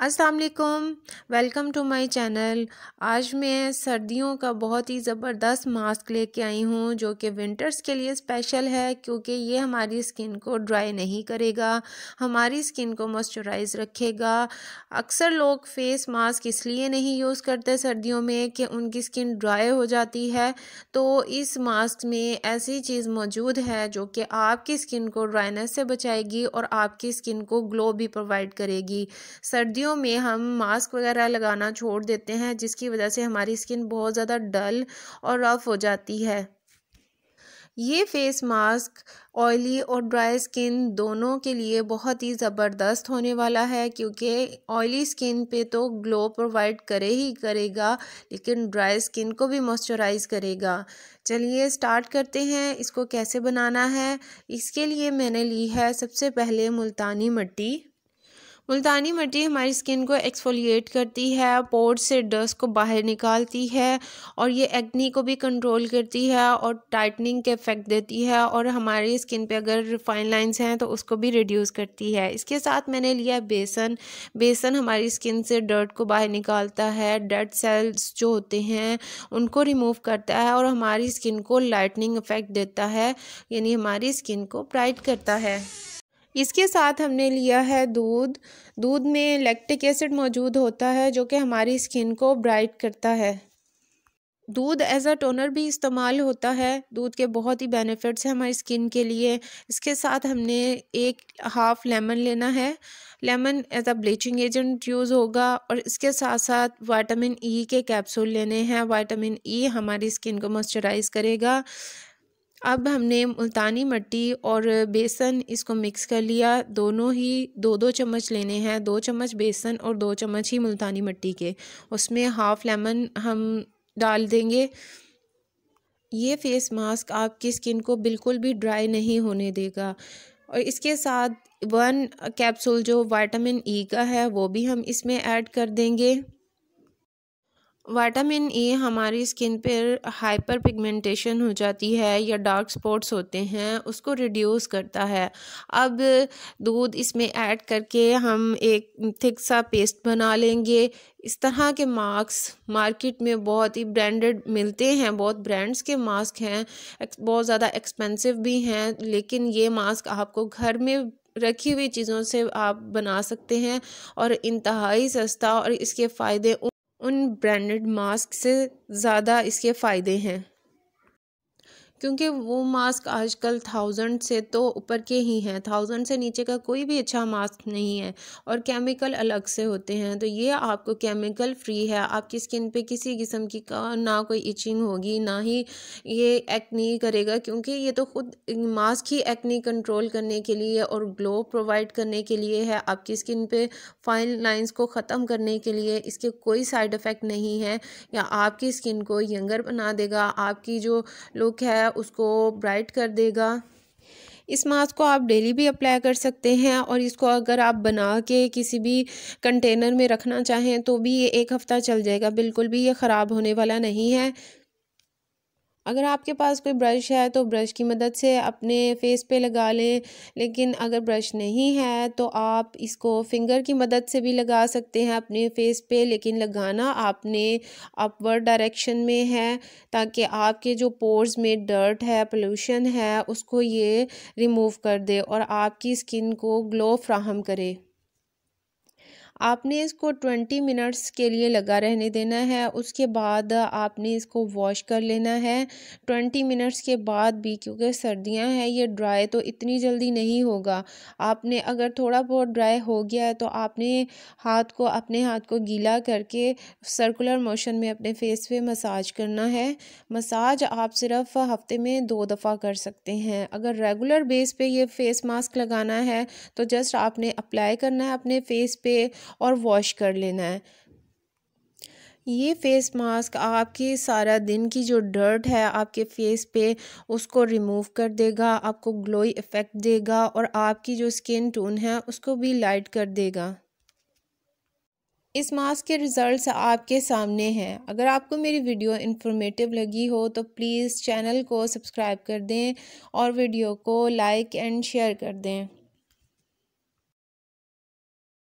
अस्सलाम वालेकुम, welcome to my channel. आज मैं सर्दियों का बहुत ही ज़बरदस्त मास्क लेके आई हूँ जो कि विंटर्स के लिए स्पेशल है, क्योंकि ये हमारी स्किन को ड्राई नहीं करेगा, हमारी स्किन को मॉइस्चराइज रखेगा। अक्सर लोग फेस मास्क इसलिए नहीं यूज़ करते सर्दियों में कि उनकी स्किन ड्राई हो जाती है, तो इस मास्क में ऐसी चीज़ मौजूद है जो कि आपकी स्किन को ड्राइनेस से बचाएगी और आपकी स्किन को ग्लो भी प्रोवाइड करेगी। सर्दियों में हम मास्क वगैरह लगाना छोड़ देते हैं, जिसकी वजह से हमारी स्किन बहुत ज़्यादा डल और रफ हो जाती है। ये फेस मास्क ऑयली और ड्राई स्किन दोनों के लिए बहुत ही ज़बरदस्त होने वाला है, क्योंकि ऑयली स्किन पे तो ग्लो प्रोवाइड करे ही करेगा, लेकिन ड्राई स्किन को भी मॉइस्चराइज करेगा। चलिए स्टार्ट करते हैं इसको कैसे बनाना है। इसके लिए मैंने ली है सबसे पहले मुल्तानी मिट्टी। मुल्तानी मिट्टी हमारी स्किन को एक्सफोलिएट करती है, पोर्स से डस्ट को बाहर निकालती है और ये एक्नी को भी कंट्रोल करती है और टाइटनिंग के इफेक्ट देती है, और हमारी स्किन पे अगर फाइन लाइंस हैं तो उसको भी रिड्यूस करती है। इसके साथ मैंने लिया बेसन। बेसन हमारी स्किन से डर्ट को बाहर निकालता है, डेड सेल्स जो होते हैं उनको रिमूव करता है और हमारी स्किन को लाइटनिंग इफेक्ट देता है, यानी हमारी स्किन को ब्राइट करता है। इसके साथ हमने लिया है दूध। दूध में लैक्टिक एसिड मौजूद होता है जो कि हमारी स्किन को ब्राइट करता है। दूध एज अ टोनर भी इस्तेमाल होता है। दूध के बहुत ही बेनिफिट्स हैं हमारी स्किन के लिए। इसके साथ हमने एक हाफ लेमन लेना है। Lemon as a bleaching agent use होगा, और इसके साथ साथ विटामिन ई के कैप्सूल लेने हैं। विटामिन ई हमारी स्किन को मॉइस्चराइज करेगा। अब हमने मुल्तानी मिट्टी और बेसन इसको मिक्स कर लिया। दोनों ही 2-2 चम्मच लेने हैं, 2 चम्मच बेसन और 2 चम्मच ही मुल्तानी मिट्टी के। उसमें हाफ लेमन हम डाल देंगे। ये फेस मास्क आपकी स्किन को बिल्कुल भी ड्राई नहीं होने देगा। और इसके साथ 1 कैप्सूल जो विटामिन ई का है वो भी हम इसमें ऐड कर देंगे। विटामिन ई हमारी स्किन पर हाइपर पिगमेंटेशन हो जाती है या डार्क स्पॉट्स होते हैं, उसको रिड्यूस करता है। अब दूध इसमें ऐड करके हम एक थिक सा पेस्ट बना लेंगे। इस तरह के मास्क मार्केट में बहुत ही ब्रांडेड मिलते हैं, बहुत ब्रांड्स के मास्क हैं, बहुत ज़्यादा एक्सपेंसिव भी हैं, लेकिन ये मास्क आपको घर में रखी हुई चीज़ों से आप बना सकते हैं और इंतहाई सस्ता, और इसके फ़ायदे उन ब्रांडेड मास्क से ज़्यादा इसके फ़ायदे हैं, क्योंकि वो मास्क आजकल 1000 से तो ऊपर के ही हैं। 1000 से नीचे का कोई भी अच्छा मास्क नहीं है, और केमिकल अलग से होते हैं। तो ये आपको केमिकल फ्री है। आपकी स्किन पे किसी किस्म की ना कोई इचिंग होगी, ना ही ये एक्नी करेगा, क्योंकि ये तो खुद मास्क ही एक्नी कंट्रोल करने के लिए और ग्लो प्रोवाइड करने के लिए है। आपकी स्किन पे फाइन लाइंस को ख़त्म करने के लिए इसके कोई साइड इफ़ेक्ट नहीं है, या आपकी स्किन को यंगर बना देगा, आपकी जो लुक है उसको ब्राइट कर देगा। इस मास्क को आप डेली भी अप्लाई कर सकते हैं, और इसको अगर आप बना के किसी भी कंटेनर में रखना चाहें तो भी ये 1 हफ़्ता चल जाएगा, बिल्कुल भी ये ख़राब होने वाला नहीं है। अगर आपके पास कोई ब्रश है तो ब्रश की मदद से अपने फेस पे लगा लें, लेकिन अगर ब्रश नहीं है तो आप इसको फिंगर की मदद से भी लगा सकते हैं अपने फेस पे, लेकिन लगाना आपने अपवर्ड डायरेक्शन में है, ताकि आपके जो पोर्स में डर्ट है, पोल्यूशन है, उसको ये रिमूव कर दे और आपकी स्किन को ग्लो फ्राहम करे। आपने इसको 20 मिनट्स के लिए लगा रहने देना है। उसके बाद आपने इसको वॉश कर लेना है 20 मिनट्स के बाद भी, क्योंकि सर्दियां हैं, ये ड्राई तो इतनी जल्दी नहीं होगा। आपने अगर थोड़ा बहुत ड्राई हो गया है तो आपने अपने हाथ को गीला करके सर्कुलर मोशन में अपने फेस पे मसाज करना है। मसाज आप सिर्फ हफ्ते में 2 दफ़ा कर सकते हैं। अगर रेगुलर बेस पे ये फेस मास्क लगाना है तो जस्ट आपने अप्लाई करना है अपने फेस पे और वॉश कर लेना है। ये फेस मास्क आपके सारा दिन की जो डर्ट है आपके फेस पे उसको रिमूव कर देगा, आपको ग्लोई इफ़ेक्ट देगा, और आपकी जो स्किन टोन है उसको भी लाइट कर देगा। इस मास्क के रिज़ल्ट्स आपके सामने हैं। अगर आपको मेरी वीडियो इन्फॉर्मेटिव लगी हो तो प्लीज़ चैनल को सब्सक्राइब कर दें और वीडियो को लाइक एंड शेयर कर दें।